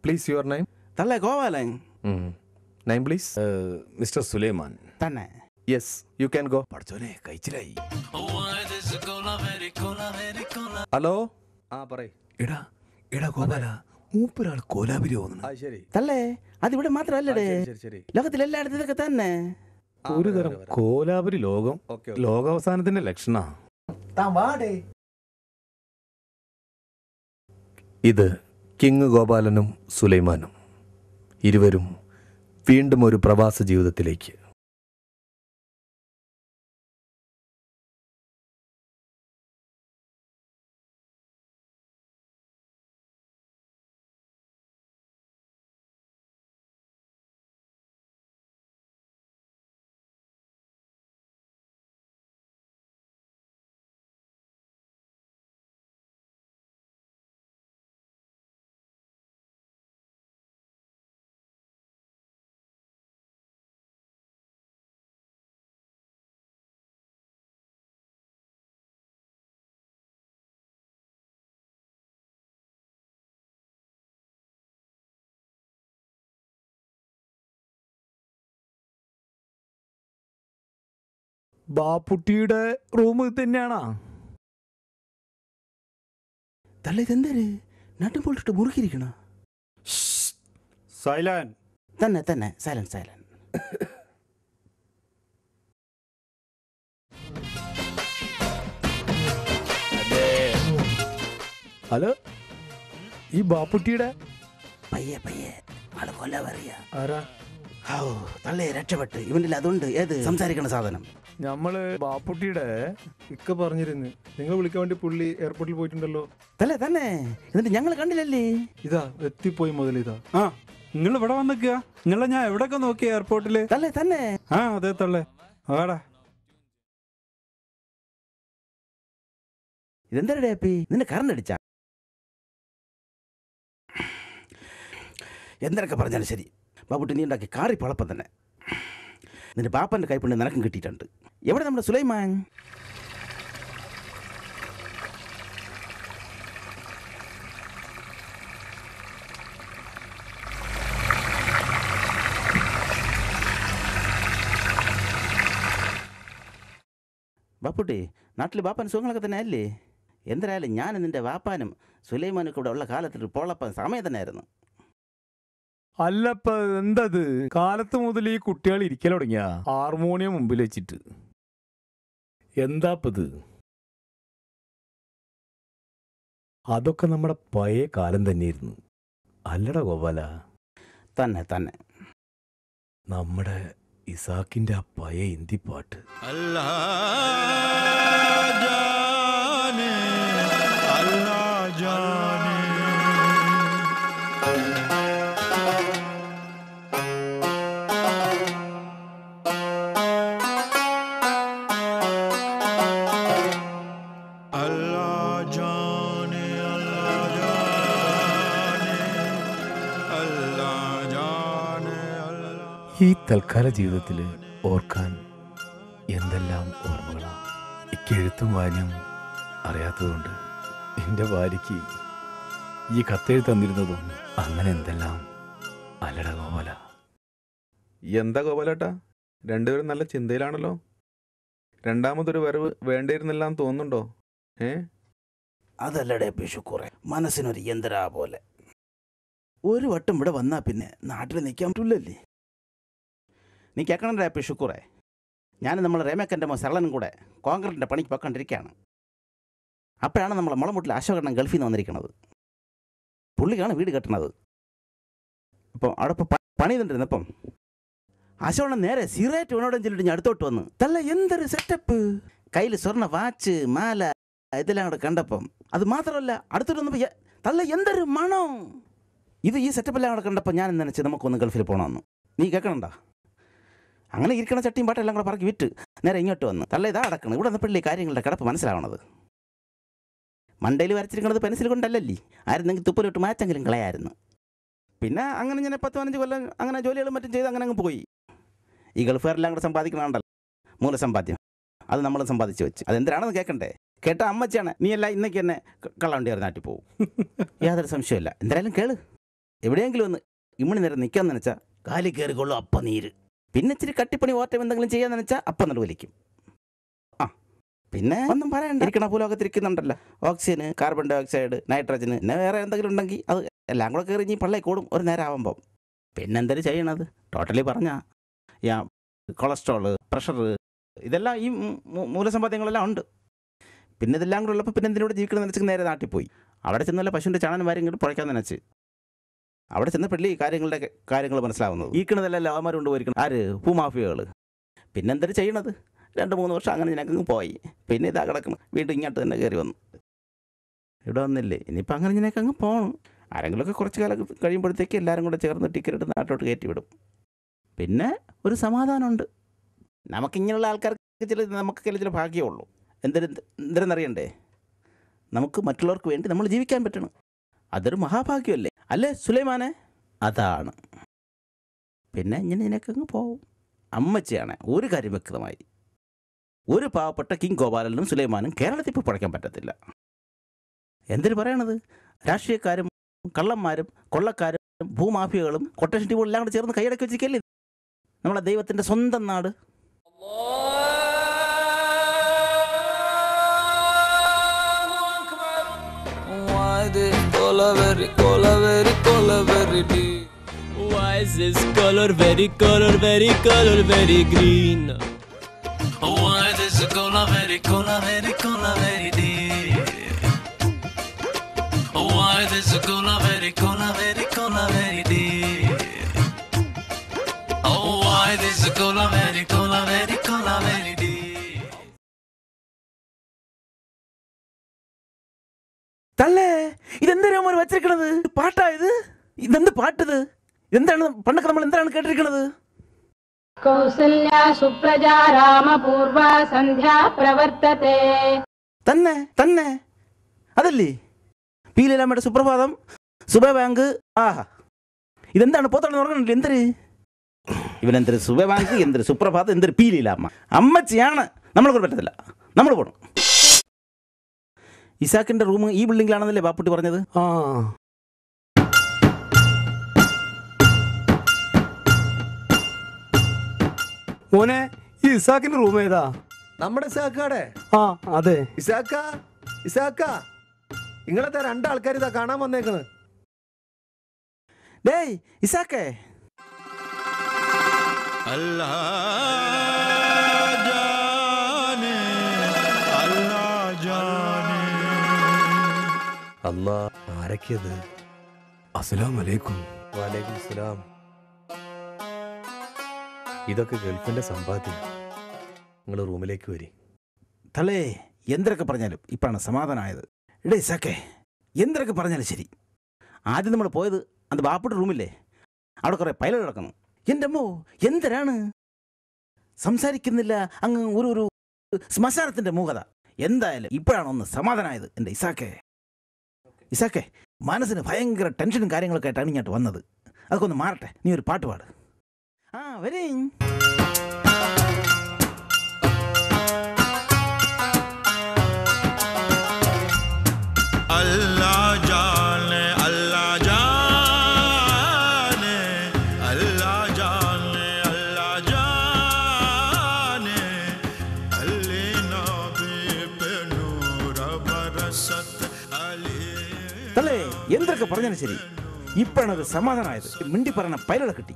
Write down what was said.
Please your name? തള്ളേ Gopalan. Name please? Mister Sulaiman. തന്നെ. Yes, you can go. പഠിച്ചോനെ കഴിച്ചിലായി. ഹലോ, ആ പറയ്. എടാ എടാ ഗോപാല, മൂപ്പൊരാൾ കോലാബിരി പോകുന്നു. ശരി. തള്ളേ അതിവിടെ മാത്രമല്ലേ, ശരി ശരി. ലോകത്തിലെല്ലായിടത്തും ഇതൊക്കെ തന്നെ. ഒരു തരം കോലാബിരി ലോകം. ലോകാവസാനത്തിന്റെ ലക്ഷണ. ഇത് കിങ് ഗോപാലനും സുലൈമാനും ഇരുവരും വീണ്ടും ഒരു പ്രവാസ ജീവിതത്തിലേക്ക്. ബാപ്പുട്ടിയുടെ റൂം തന്നെയാണോ? തള്ളേ ഇതെന്തര് നാട്ടും പൊളിട്ട് മുറുക്കിയിരിക്കണ? സൈലൻ. തന്നെ തന്നെ, സൈലന്റ് സൈലന്റ്. ഹലോ, ഈ ബാപ്പുട്ടിയുടെ പയ്യെ പയ്യെ ആള് കൊല്ല പറയാ. ആരാ? ഓ തള്ളേ രക്ഷപ്പെട്ട്. ഇവന്റെ അതുണ്ട് ഏത് സംസാരിക്കണ സാധനം. നമ്മള് ബാപ്പുട്ടിയുടെ ഇക്ക പറഞ്ഞിരുന്നു നിങ്ങൾ വിളിക്കാൻ വേണ്ടി പുള്ളി എയർപോർട്ടിൽ പോയിട്ടുണ്ടല്ലോ. തള്ളേ തന്നെ, എന്നിട്ട് ഞങ്ങൾ കണ്ടില്ലല്ലേ. ഇതാ എത്തിപ്പോയി മുതൽ. ഇതാ നിങ്ങൾ ഇവിടെ വന്നിക്കുക. നിങ്ങളെ ഞാൻ എവിടെയൊക്കെ നോക്കി എയർപോർട്ടില്. തള്ളേ തന്നെ. അതെ തള്ളേ. ആടാ ഇതെന്താ ഡേപ്പി, നിന്നെ കറണ്ട് അടിച്ച? എന്തൊക്കെ പറഞ്ഞാലും ശരി, ബാബുട്ടി നീ ഉണ്ടാക്കി കാറി പളപ്പം തന്നെ. നിന്റെ പാപ്പൻ്റെ കൈപ്പുണ്ണ് നിനക്കും കിട്ടിയിട്ടുണ്ട്. എവിടെ നമ്മുടെ സുലൈമാൻ? ബാപ്പുട്ടി, നാട്ടിൽ ബാപ്പാൻ സുഖങ്ങളൊക്കെ തന്നെ അല്ലേ? എന്തായാലും ഞാനും നിന്റെ വാപ്പാനും സുലൈമാനൊക്കെ ഇവിടെ ഉള്ള കാലത്തിൽ പോളപ്പം സമയം തന്നെ ആയിരുന്നു. അല്ലപ്പ എന്തത് കാലത്ത് മുതൽ ഈ കുട്ടികൾ ഇരിക്കൽ തുടങ്ങിയ ഹാർമോണിയം മുമ്പിൽ വെച്ചിട്ട് എന്താപ്പത്? അതൊക്കെ നമ്മുടെ പഴയ കാലം തന്നെയായിരുന്നു അല്ലട ഗോപാല. തന്നെ തന്നെ, നമ്മുടെ ഇസാക്കിന്റെ ആ പഴയ ഹിന്ദി പാട്ട്. ഈ തൽക്കാല ജീവിതത്തിൽ ഓർക്കാൻ എന്തെല്ലാം ഓർമ്മകളാണ്. എഴുത്തും വായനയും അറിയാത്തതുകൊണ്ട് എൻ്റെ ഭാര്യയ്ക്ക് ഈ കത്തെഴുതി തന്നിരുന്നതും അങ്ങനെ എന്തെല്ലാം അല്ലട ഗോപാല. എന്താ ഗോപാലേട്ടാ, രണ്ടുപേരും നല്ല ചിന്തയിലാണല്ലോ. രണ്ടാമതൊരു വരവ് വേണ്ടിയിരുന്നില്ലാന്ന് തോന്നുന്നുണ്ടോ? അതല്ലടേ പിഷുക്കുറെ, മനസ്സിനൊരു യന്ത്രാ പോലെ. ഒരു വട്ടം ഇവിടെ വന്നാൽ പിന്നെ നാട്ടിൽ നിൽക്കാൻ പറ്റില്ലല്ലേ. നീ കേൾക്കണേ പിഷുക്കുറെ, ഞാൻ നമ്മൾ രേമക്കൻ്റെ സരളനും കൂടെ കോൺക്രീറ്റിൻ്റെ പണിക്ക് പോയിക്കൊണ്ടിരിക്കുകയാണ്. അപ്പോഴാണ് നമ്മൾ മുളമുട്ടിൽ അശോകണ്ണൻ ഗൾഫിൽ നിന്ന് വന്നിരിക്കുന്നത്. പുള്ളിക്കാണ് വീട് കെട്ടണത്. അപ്പം അവിടെ ഇപ്പോൾ പണി ചെയ്തിട്ടിരുന്നപ്പം അശോകണ്ണൻ നേരെ സിറേറ്റ് ഉണോടം ചെല്ലിട്ട് ഞാൻ അടുത്തോട്ട് വന്ന്. തല്ല എന്തൊരു സെറ്റപ്പ്! കയ്യിൽ സ്വർണ്ണ വാച്ച്, മാല, ഇതെല്ലാം കൂടെ കണ്ടപ്പം, അത് മാത്രമല്ല അടുത്തോട്ട് വന്നപ്പോൾ തല്ല എന്തൊരു മണം! ഇത് ഈ സെറ്റപ്പെല്ലാം കൂടെ കണ്ടപ്പോൾ ഞാൻ നനച്ച് നമുക്കൊന്ന് ഗൾഫിൽ പോകണമെന്ന്. നീ കേൾക്കണണ്ട? അങ്ങനെ ഇരിക്കണ ചട്ടിയും പാട്ടെല്ലാം കൂടെ പറക്കി വിറ്റ് നേരെ ഇങ്ങോട്ട് വന്ന്. തള്ള ഇതാ അടക്കണം. ഇവിടെ വന്നപ്പോഴേ കാര്യങ്ങളുടെ കിടപ്പ് മനസ്സിലാവണത്. മണ്ടയിൽ വരച്ചിരിക്കണത് പെൻസിൽ കൊണ്ടല്ലല്ലേ, ആയിരുന്നെങ്കിൽ തുപ്പലിട്ട് മാറ്റെങ്കിലും കളയായിരുന്നു. പിന്നെ അങ്ങനെ ഞാൻ 10-15 കൊല്ലം അങ്ങനെ ജോലികളും മറ്റും ചെയ്ത് അങ്ങനെ അങ്ങ് പോയി. ഈ ഗൾഫുകാരെല്ലാം കൂടെ സമ്പാദിക്കണമുണ്ടല്ലോ മൂലസമ്പാദ്യം, അത് നമ്മൾ സമ്പാദിച്ച് വെച്ച്. അതെന്തിനാണെന്ന് കേൾക്കണ്ടേ? കേട്ട അമ്മച്ചിയാണ്. നീ എല്ലാം ഇന്നേക്ക് തന്നെ കള്ളവണ്ടി നാട്ടിൽ പോകും. യാതൊരു സംശയമില്ല. എന്തായാലും കേള്. എവിടെയെങ്കിലും ഒന്ന് ഇമ്മണി നേരം നിൽക്കാന്ന് വെച്ചാൽ കാലി കയറിക്കൊള്ളു അപ്പം നീര്. പിന്നെ ഇച്ചിരി കട്ടിപ്പണി ഓട്ടം എന്തെങ്കിലും ചെയ്യാന്ന് വെച്ചാൽ അപ്പം നടുവലിക്കും. പിന്നെ ഒന്നും പറയണ്ട, ഇരിക്കണ ഭൂലോകത്തിരിക്കുന്നുണ്ടല്ലോ, ഓക്സിജന്, കാർബൺ ഡൈ ഓക്സൈഡ്, നൈട്രജന്, പിന്നെ വേറെ എന്തെങ്കിലും ഉണ്ടെങ്കിൽ അത് എല്ലാം കൂടെ കയറി ഇനി പള്ളി കൂടും ഒരു നേരം ആവുമ്പം. പിന്നെ എന്തൊരു ചെയ്യണത്? ടോട്ടലി പറഞ്ഞാൽ കൊളസ്ട്രോള്, പ്രഷർ, ഇതെല്ലാം ഈ മൂലസമ്പാദ്യങ്ങളെല്ലാം ഉണ്ട്. പിന്നെ ഇതെല്ലാം കൂടെ ഉള്ളപ്പോൾ പിന്നെ എന്തിനോട് ജീവിക്കണമെന്ന് വെച്ചാൽ നേരെ നാട്ടിൽ പോയി അവിടെ ചെന്നല്ല പശുവിൻ്റെ ചാണൻ വാരി ഇങ്ങോട്ട് പുഴയ്ക്കാന്ന് നനച്ച് അവിടെ ചെന്ന പള്ളി കാര്യങ്ങൾ മനസ്സിലാവുന്നത്. ഈക്കണതെല്ലാം ലാവന്മാർ കൊണ്ടുപോയിരിക്കണം ആര്? ഭൂമാഫിയകൾ. പിന്നെ എന്തൊരു ചെയ്യണത്? 2-3 വർഷം അങ്ങനെ ഞങ്ങൾക്ക് പോയി. പിന്നെ ഇതാ കിടക്കണം, വീണ്ടും ഇങ്ങോട്ട് തന്നെ കയറി വന്നു. ഇവിടെ വന്നില്ലേ, ഇനിയിപ്പോൾ അങ്ങനെ ഞങ്ങൾക്ക് അങ്ങ് പോകണം. ആരെങ്കിലുമൊക്കെ കുറച്ച് കാലം കഴിയുമ്പോഴത്തേക്ക് എല്ലാവരും കൂടെ ചേർന്ന് ടിക്കറ്റ് എടുത്ത് നാട്ടോട്ട് കയറ്റി വിടും. പിന്നെ ഒരു സമാധാനമുണ്ട്. നമുക്കിങ്ങനെയുള്ള ആൾക്കാർക്ക് ചില ഭാഗ്യമുള്ളൂ. എന്തെന്നറിയണ്ടേ? നമുക്ക് മറ്റുള്ളവർക്ക് വേണ്ടി നമ്മൾ ജീവിക്കാൻ പറ്റണം. അതൊരു മഹാഭാഗ്യമല്ലേ, അല്ലേ സുലൈമാനെ? അതാണ്. പിന്നെ ഇങ്ങനെ നിനക്കങ്ങ് പോവും. അമ്മച്ചിയാണ് ഒരു കാര്യം വ്യക്തമായി, ഒരു പാവപ്പെട്ട കിങ് ഗോപാലനും സുലൈമാനും കേരളത്തിൽ ഇപ്പോൾ പഴയ്ക്കാൻ പറ്റത്തില്ല. എന്തിനു പറയണത്? രാഷ്ട്രീയക്കാരും കള്ളന്മാരും കൊള്ളക്കാരും ഭൂമാഫിയകളും കൊട്ടേഷൻ ടീമുകളും എല്ലാം കൂടെ ചേർന്ന് കൈയടക്കി വെച്ചിരിക്കല്ലേ നമ്മളെ ദൈവത്തിൻ്റെ സ്വന്തം നാട്. Why is this color very green? Why this color very deep? Why this color very deep? Oh, why this color very deep? തള്ളേ, ഇതെന്താ വച്ചിരിക്കണത്? പാട്ടാ ഇത്? ഇതെന്ത് പാട്ടിത്? എന്താണ് പണ്ടൊക്കെ നമ്മൾ എന്താണ് കേട്ടിരിക്കണത്? കൗസല്യ സുപ്രജാ രാമപൂർവ സന്ധ്യാ പ്രവർത്തത്തെ. തന്നെ അതല്ലേ പീലീലാമ്മയുടെ സുപ്രഭാതം, സുബേ ബാങ്ക്. ആഹാ, ഇതെന്താണ് പോത്തണെന്ന് പറഞ്ഞില്ല? എന്തൊരു ഇവനെന്തൊരു സുബേ ബാങ്ക്, എന്തൊരു സുപ്രഭാതം, എന്തൊരു പീലീലാമ്മ. അമ്മച്ചിയാണ്, നമ്മളെ കൊണ്ട് പറ്റത്തില്ല, നമ്മൾ പോകണം. ഇസാക്കിന്റെ റൂം ഈ ബിൽഡിങ്ങിലാണെന്നല്ലേ ബാപ്പുട്ടി പറഞ്ഞത്? ആ, മോനെ ഈ ഇസാക്കിന്റെ റൂം ഏതാ? നമ്മുടെ ഇസാക്കാടെ. ആ അതെ. ഇസാക്ക ഇങ്ങളത്തെ 2 ആൾക്കാർ ഇതാ കാണാൻ വന്നേക്കണ്. ഡേയ് ഇസാക്കേ, അല്ലാ, ആരൊക്കെയത്? അസ്സലാമു അലൈക്കും. വലൈക്കും സലാം. ഇതൊക്കെ ഗൾഫിന്റെ സമ്പാദ്യം. നിങ്ങൾ റൂമിലേക്ക് വരി. തള്ളേ, എന്തൊക്കെ പറഞ്ഞാലും ഇപ്പോഴാണ് സമാധാനമായത്. എടേ ഇസാക്കേ, എന്തൊക്കെ പറഞ്ഞാലും ശരി, ആദ്യം നമ്മൾ പോയത് അത് ബാപ്പുട്ടി റൂമില്ലേ, അവിടെ കുറേ പൈലറ്റ് കിടക്കണം. എൻ്റെ അമ്മോ, എന്തരാണ് സംസാരിക്കുന്നില്ല, അങ്ങ് ഒരു ശ്മശാനത്തിൻ്റെ മൂകത. എന്തായാലും ഇപ്പോഴാണ് ഒന്ന് സമാധാനമായത് എൻ്റെ ഇസാക്കേ. മനസ്സിന് ഭയങ്കര ടെൻഷനും കാര്യങ്ങളൊക്കെ ആയിട്ടാണ് ഇങ്ങോട്ട് വന്നത്. അതൊക്കെ ഒന്ന് മാറട്ടെ, നീ ഒരു പാട്ട് പാട്. ആ വരേ. തലേ, എന്തൊക്കെ പറഞ്ഞാലും ശരി, ഇപ്പോഴാണ് ഒരു സമാധാനമായത്. മിണ്ടി പറഞ്ഞ പൈലറ്റ് കിട്ടി.